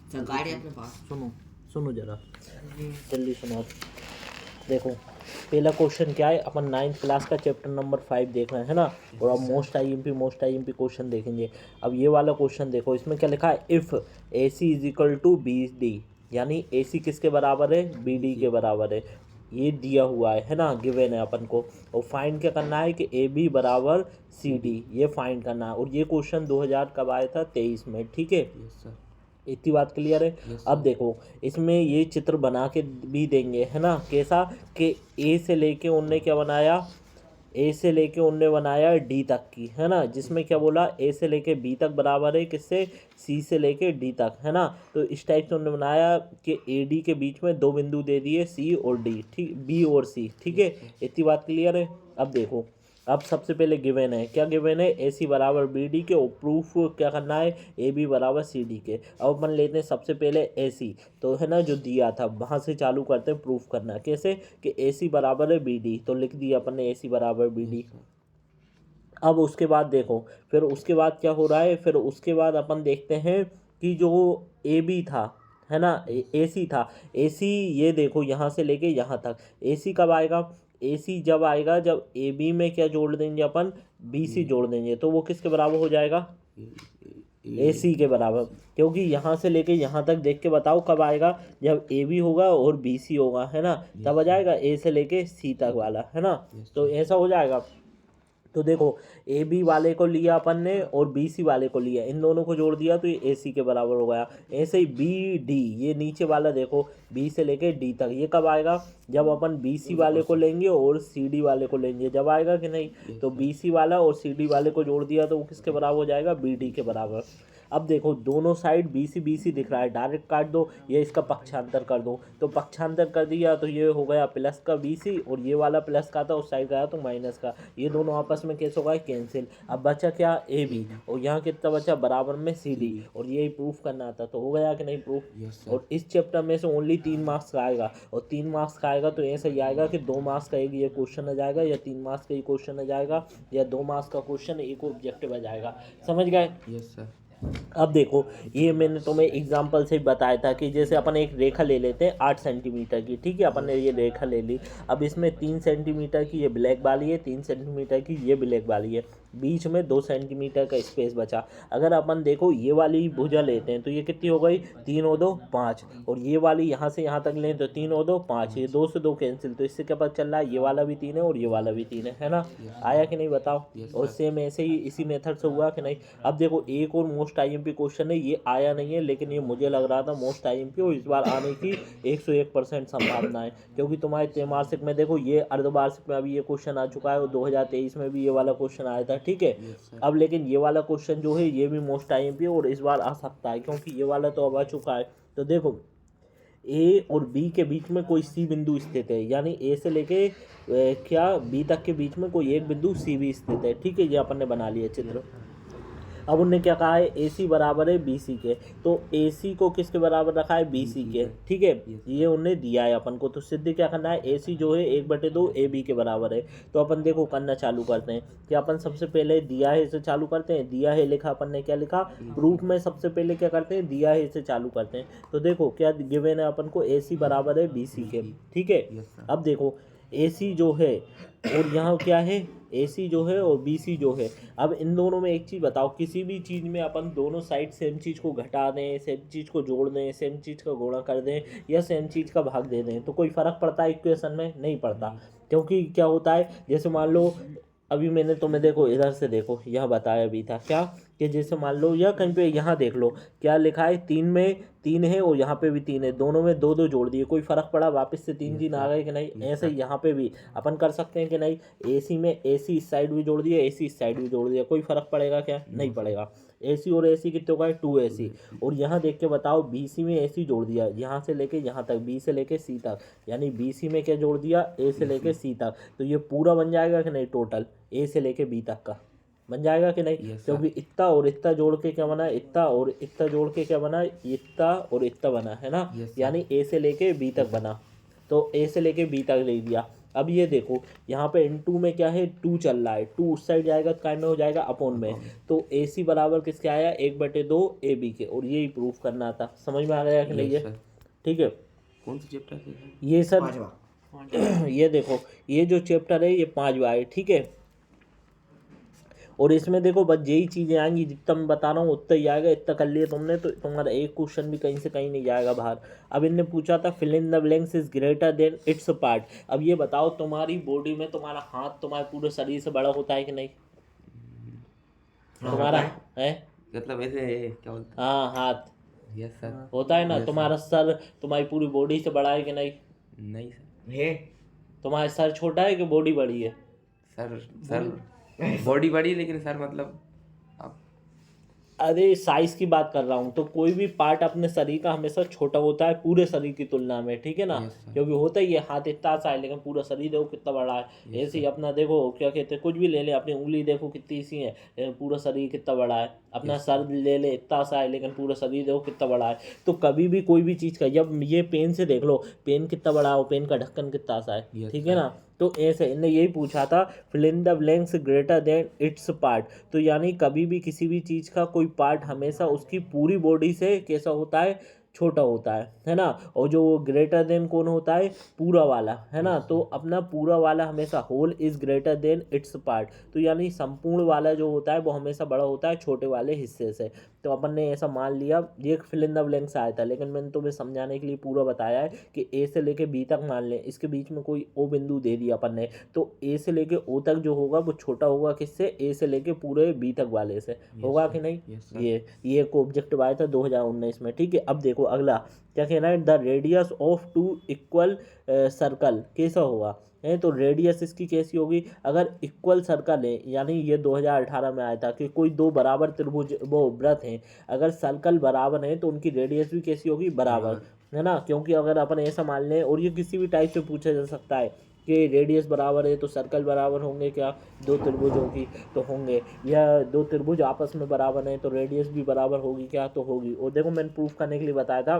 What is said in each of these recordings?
Sir गाड़ी अपने पास। सुनो सुनो जरा, जल्दी सुनो। देखो पहला क्वेश्चन क्या है, अपन 9th क्लास का चैप्टर नंबर 5 देख रहे हैं ना, और अब most I am P question देखेंगे। अब ये वाला क्वेश्चन देखो, इसमें क्या लिखा है, if A C is equal to B D, यानी ए सी किसके बराबर है, बी डी के बराबर है। ये दिया हुआ है ना, गिवन है अपन को। और फाइंड क्या करना है कि ए बी बराबर सी डी, ये फाइंड करना है। और ये क्वेश्चन 2000 कब आया था, 23 में, ठीक है। इतनी बात क्लियर है। अब देखो इसमें ये चित्र बना के भी देंगे, है ना, कैसा कि ए से लेके उनने क्या बनाया, ए से लेके उनने बनाया डी तक की, है ना, जिसमें क्या बोला, ए से लेके बी तक बराबर है किससे, सी से लेके डी तक, है ना। तो इस टाइप से उन्होंने बनाया कि ए डी के बीच में दो बिंदु दे दिए, सी और डी, ठीक, बी और सी, ठीक है। इतनी बात क्लियर है। अब देखो, अब सबसे पहले गिवन है, क्या गिवन है, ए सी बराबर बी डी के, और प्रूफ क्या करना है, ए बी बराबर सी डी के। अब अपन लेते हैं सबसे पहले ए सी, तो है ना जो दिया था वहाँ से चालू करते हैं प्रूफ करना। कैसे कि ए सी बराबर है बी डी, तो लिख दिया अपन ने ए सी बराबर बी डी। अब उसके बाद देखो, फिर उसके बाद क्या हो रहा है, फिर उसके बाद अपन देखते हैं कि जो ए बी था, है ना, ए सी था, ए सी ये देखो यहाँ से लेके यहाँ तक, ए सी कब आएगा, ए सी जब आएगा जब ए बी में क्या जोड़ देंगे अपन, बी सी जोड़ देंगे, तो वो किसके बराबर हो जाएगा, ए सी के बराबर। क्योंकि यहाँ से लेके यहाँ तक देख के बताओ कब आएगा, जब ए बी होगा और बी सी होगा, है ना, तब आ जाएगा ए से लेके सी तक वाला, है ना। तो ऐसा हो जाएगा। तो देखो ए बी वाले को लिया अपन ने और बी सी वाले को लिया, इन दोनों को जोड़ दिया तो ये ए सी के बराबर हो गया। ऐसे ही बी डी, ये नीचे वाला देखो बी से लेके डी तक, ये कब आएगा, जब अपन बी सी वाले को लेंगे और सी डी वाले को लेंगे, जब आएगा कि नहीं। तो बी सी वाला और सी डी वाले को जोड़ दिया तो वो किसके बराबर हो जाएगा, बी डी के बराबर। अब देखो दोनों साइड बी सी दिख रहा है, डायरेक्ट काट दो, ये इसका पक्षांतर कर दो, तो पक्षांतर कर दिया तो ये हो गया प्लस का बी सी, और ये वाला प्लस का था उस साइड गया तो माइनस का, ये दोनों आपस में कैसे होगा, कैंसिल। अब बचा क्या, ए बी, और यहाँ कितना बचा बराबर में सी डी, और यही प्रूफ करना था, तो हो गया कि नहीं प्रूफ। और इस चैप्टर में से ओनली 3 मार्क्स का आएगा, और 3 मार्क्स का आएगा तो ऐसा ही आएगा कि 2 मार्क्स का एक ये क्वेश्चन आ जाएगा, या 3 मार्क्स का ये क्वेश्चन आ जाएगा, या 2 मार्क्स का क्वेश्चन एक ऑब्जेक्टिव आ जाएगा। समझ गए। Yes sir. अब देखो ये मैंने तुम्हें एग्जांपल से बताया था कि जैसे अपन एक रेखा ले लेते हैं 8 सेंटीमीटर की, ठीक है, अपन ने ये रेखा ले ली। अब इसमें 3 सेंटीमीटर की ये ब्लैक वाली है, 3 सेंटीमीटर की ये ब्लैक वाली है, बीच में 2 सेंटीमीटर का स्पेस बचा। अगर अपन देखो ये वाली भुजा लेते हैं तो ये कितनी हो गई, 3 और 2 5, और ये वाली यहाँ से यहाँ तक लें तो 3 और 2 5, ये 2 से 2 कैंसिल, तो इससे क्या पता चल रहा है, ये वाला भी 3 है और ये वाला भी 3 है ना। आया कि नहीं बताओ। और सेम ऐसे ही इसी मेथड से हुआ कि नहीं। अब देखो एक और मोस्ट आईएमपी क्वेश्चन है, ये आया नहीं है लेकिन ये मुझे लग रहा था मोस्ट आईएमपी, और इस बार आने की 101% संभावना है, क्योंकि तुम्हारे त्रैमासिक में देखो ये अर्धवार्षिक में अभी ये क्वेश्चन आ चुका है, और 2023 में भी ये वाला क्वेश्चन आया था, ठीक है। अब लेकिन ये वाला क्वेश्चन जो है ये भी मोस्ट आईएमपी और इस बार आ सकता है, क्योंकि ये वाला तो अब आ चुका है। तो देखो ए और बी के बीच में कोई सी बिंदु स्थित है, यानी ए से लेके क्या बी तक के बीच में कोई एक बिंदु सी भी स्थित है, ठीक है, ये अपन ने बना लिया चित्र। अब उनने क्या कहा है, ए सी बराबर है बी सी के, तो ए सी को किसके बराबर रखा है, बी सी के, ठीक है, ये उन्हें दिया है अपन को। तो सिद्ध क्या करना है, ए सी जो है 1/2 ए बी के बराबर है। तो अपन देखो करना चालू करते हैं कि अपन सबसे पहले दिया है इसे चालू करते हैं, दिया है लिखा अपन ने, क्या लिखा प्रूफ में, सबसे पहले क्या करते हैं, दिया है इसे चालू करते हैं। तो देखो क्या गिवन है अपन को, ए सी बराबर है बी सी के, ठीक है। अब देखो ए सी जो है और यहाँ क्या है, ए सी जो है और बी सी जो है। अब इन दोनों में एक चीज़ बताओ, किसी भी चीज़ में अपन दोनों साइड सेम चीज़ को घटा दें, सेम चीज़ को जोड़ दें, सेम चीज़ का गुणा कर दें, या सेम चीज़ का भाग दे दें, तो कोई फ़र्क पड़ता है इक्वेशन में, नहीं पड़ता। क्योंकि क्या होता है, जैसे मान लो अभी मैंने तुम्हें देखो इधर से देखो यहाँ बताया भी था क्या, कि जैसे मान लो या कहीं पे यहाँ देख लो क्या लिखा है, 3 में 3 है और यहाँ पे भी 3 है, दोनों में 2 2 जोड़ दिए, कोई फर्क पड़ा, वापस से 3 3 आ गए कि नहीं। ऐसे ही यहाँ पे भी अपन कर सकते हैं कि नहीं, ए सी में ए सी इस साइड भी जोड़ दिया, ए सी इस साइड भी जोड़ दिया, कोई फर्क पड़ेगा क्या, नहीं पड़ेगा। ए सी और ए सी कितने हो गए, 2 ए सी। और यहाँ देख के बताओ बी सी में ए सी जोड़ दिया, यहाँ से लेके यहाँ तक, बी से लेके सी तक, यानी बी सी में क्या जोड़ दिया, ए से लेके सी तक, तो ये पूरा बन जाएगा कि नहीं, टोटल ए से लेके बी तक का बन जाएगा कि नहीं। क्योंकि इतना और इतना जोड़ के क्या बना, इतना और इतना जोड़ के क्या बना, इतना और इतना बना, है ना, यानी ए से लेके बी तक बना। तो ए से लेके बी तक ले लिया, अब ये देखो यहाँ पे इनटू में क्या है, 2 चल रहा है, 2 उस साइड जाएगा तो काइंड में हो जाएगा अपॉन में, तो AC बराबर किसके आया, 1/2 AB के, और यही प्रूफ करना था। समझ में आ गया कि नहीं है? ठीक है, कौन सा चैप्टर है ये सर ये देखो ये जो चैप्टर है ये 5वां है, ठीक है। और इसमें देखो बस यही चीज़ें आएंगी, जितना मैं बता रहा हूँ उतना ही आएगा, इतना कर लिया तुमने तो तुम्हारा एक क्वेश्चन भी कहीं से कहीं नहीं जाएगा बाहर। अब इनने पूछा था fill in the blanks is greater than its part. अब ये बताओ तुम्हारी बॉडी में तुम्हारा हाथ तुम्हारे पूरे शरीर से बड़ा होता है कि नहीं? तुम्हारा है मतलब ऐसे क्या बोलते हैं? हाँ हाथ यस सर होता है ना। तुम्हारा सर तुम्हारी पूरी बॉडी से बड़ा है कि नहीं? नहीं सर है तुम्हारा सर छोटा है कि बॉडी बड़ी है? सर बॉडी बड़ी है लेकिन सर मतलब आप अरे साइज की बात कर रहा हूँ, तो कोई भी पार्ट अपने शरीर का हमेशा छोटा होता है पूरे शरीर की तुलना में, ठीक है ना। Yes, sir. क्योंकि होता ही है, हाथ इतना सा है लेकिन पूरा शरीर देखो कितना बड़ा है। Yes, ऐसे ही अपना देखो क्या कहते हैं, कुछ भी ले ले, अपनी उंगली देखो कितनी सी है लेकिन पूरा शरीर कितना बड़ा है। अपना Yes, सर ले ले इतना सा है लेकिन पूरा शरीर देखो कितना बड़ा है। तो कभी भी कोई भी चीज़ का, जब ये पेन से देख लो पेन कितना बड़ा है, पेन का ढक्कन कितना सा है, Yes, ठीक है sir. ना। तो ऐसे इन्हें यही पूछा था fill in the blanks greater than its part. तो यानी कभी भी किसी भी चीज़ का कोई पार्ट हमेशा उसकी पूरी बॉडी से कैसा होता है, छोटा होता है ना। और जो ग्रेटर देन कौन होता है, पूरा वाला, है ना। तो अपना पूरा वाला हमेशा whole is greater than its part. तो यानी संपूर्ण वाला जो होता है वो हमेशा बड़ा होता है छोटे वाले हिस्से से। तो अपन ने ऐसा मान लिया, ये फिल इन द ब्लैंक्स आया था लेकिन मैंने तुम्हें समझाने के लिए पूरा बताया है कि ए से लेके बी तक मान लें, इसके बीच में कोई ओ बिंदु दे दिया अपन ने, तो ए से लेके ओ तक जो होगा वो छोटा होगा किससे, ए से लेके पूरे बी तक वाले से, होगा कि नहीं। Yes, sir. ये एक ऑब्जेक्टिव आया था 2019 में, ठीक है। अब देखो अगला क्या कहना है, the radius of 2 equal circle कैसा होगा है। तो रेडियस इसकी कैसी होगी, अगर इक्वल सर्कल है, यानी ये 2018 में आया था कि कोई दो बराबर त्रिभुज वो वृत्त हैं, अगर सर्कल बराबर है तो उनकी रेडियस भी कैसी होगी, बराबर, है ना। क्योंकि अगर अपन ऐसा मान लें, और ये किसी भी टाइप से पूछा जा सकता है कि रेडियस बराबर है तो सर्कल बराबर होंगे क्या, दो त्रिभुजों की तो होंगे, या दो त्रिभुज आपस में बराबर हैं तो रेडियस भी बराबर होगी क्या, तो होगी। और देखो मैंने प्रूफ करने के लिए बताया था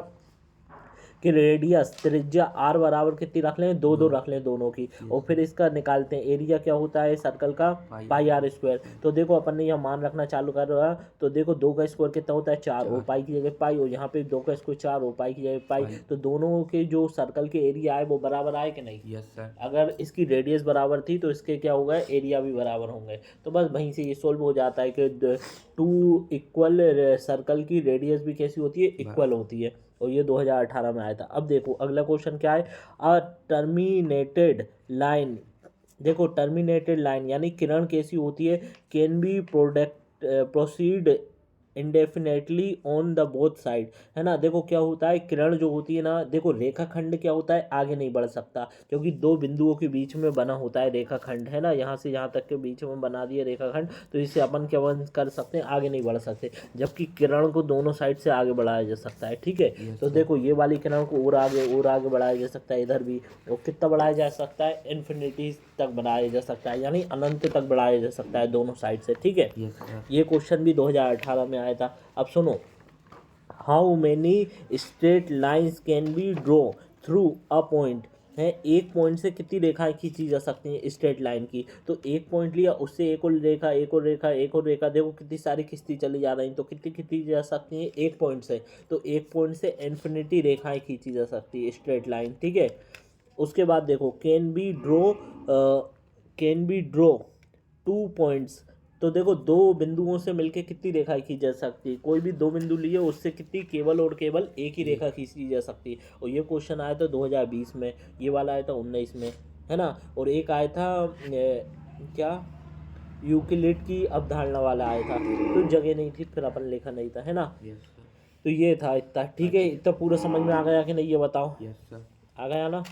कि रेडियस त्रिज्या r बराबर कितनी रख लें, 2 रख लें दोनों की, और फिर इसका निकालते हैं एरिया क्या होता है सर्कल का, पाई r स्क्वायर। तो देखो अपन ने यहाँ मान रखना चालू कर रहा, तो देखो 2 का स्क्वायर कितना होता है, 4, और पाई की जगह पाई, और यहाँ पे 2 का स्क्वायर 4 और पाई की जगह पाई। तो दोनों के जो सर्कल के एरिया आए वो बराबर आए कि नहीं। Yes sir. अगर इसकी रेडियस बराबर थी तो इसके क्या होगा, एरिया भी बराबर होंगे। तो बस वहीं से ये सोल्व हो जाता है कि 2 इक्वल सर्कल की रेडियस भी कैसी होती है, इक्वल होती है। और ये 2018 में आया था। अब देखो अगला क्वेश्चन क्या है, अ टर्मिनेटेड लाइन। देखो टर्मिनेटेड लाइन यानी किरण कैसी होती है, can be proceed indefinitely on the both side, है ना। देखो क्या होता है, किरण जो होती है ना, देखो रेखाखंड क्या होता है, आगे नहीं बढ़ सकता क्योंकि दो बिंदुओं के बीच में बना होता है रेखाखंड, है ना। यहाँ से यहाँ तक के बीच में बना दिया रेखाखंड, तो इससे अपन क्या कर सकते हैं, आगे नहीं बढ़ सकते। जबकि किरण को दोनों साइड से आगे बढ़ाया जा सकता है, ठीक है। तो देखो ये वाली किरण को और आगे बढ़ाया जा सकता है, इधर भी। और कितना बढ़ाया जा सकता है, इन्फिनिटी तक बढ़ाया जा सकता है, यानी अनंत तक बढ़ाया जा सकता है दोनों साइड से, ठीक है। ये क्वेश्चन भी 2018 में आया था। अब सुनो, how many straight lines can be draw through a point, है एक पॉइंट से कितनी रेखाएं खींची जा सकती हैं स्ट्रेट लाइन की। तो एक पॉइंट लिया, उससे एक और रेखा, एक और रेखा, एक और रेखा, देखो कितनी सारी खींचती चली जा रही, तो कितनी खींची जा सकती हैं एक पॉइंट से, तो एक पॉइंट से इन्फिनिटी रेखाएं खींची जा सकती है स्ट्रेट लाइन, ठीक है। उसके बाद देखो कैन बी ड्रॉ 2 पॉइंट्स। तो देखो दो बिंदुओं से मिलके कितनी रेखा खींची जा सकती है, कोई भी दो बिंदु लिए उससे कितनी, केवल और केवल एक ही रेखा खींची जा सकती है। और ये क्वेश्चन आया था 2020 में, ये वाला आया था 19 में, है ना। और एक आया था क्या, यूक्लिड की अवधारणा वाला आया था, तो जगह नहीं थी फिर अपन लिखा नहीं था, है ना। तो ये था इतना, ठीक है। इतना पूरा समझ में आ गया कि नहीं, ये बताओ। Yes sir. आ गया ना।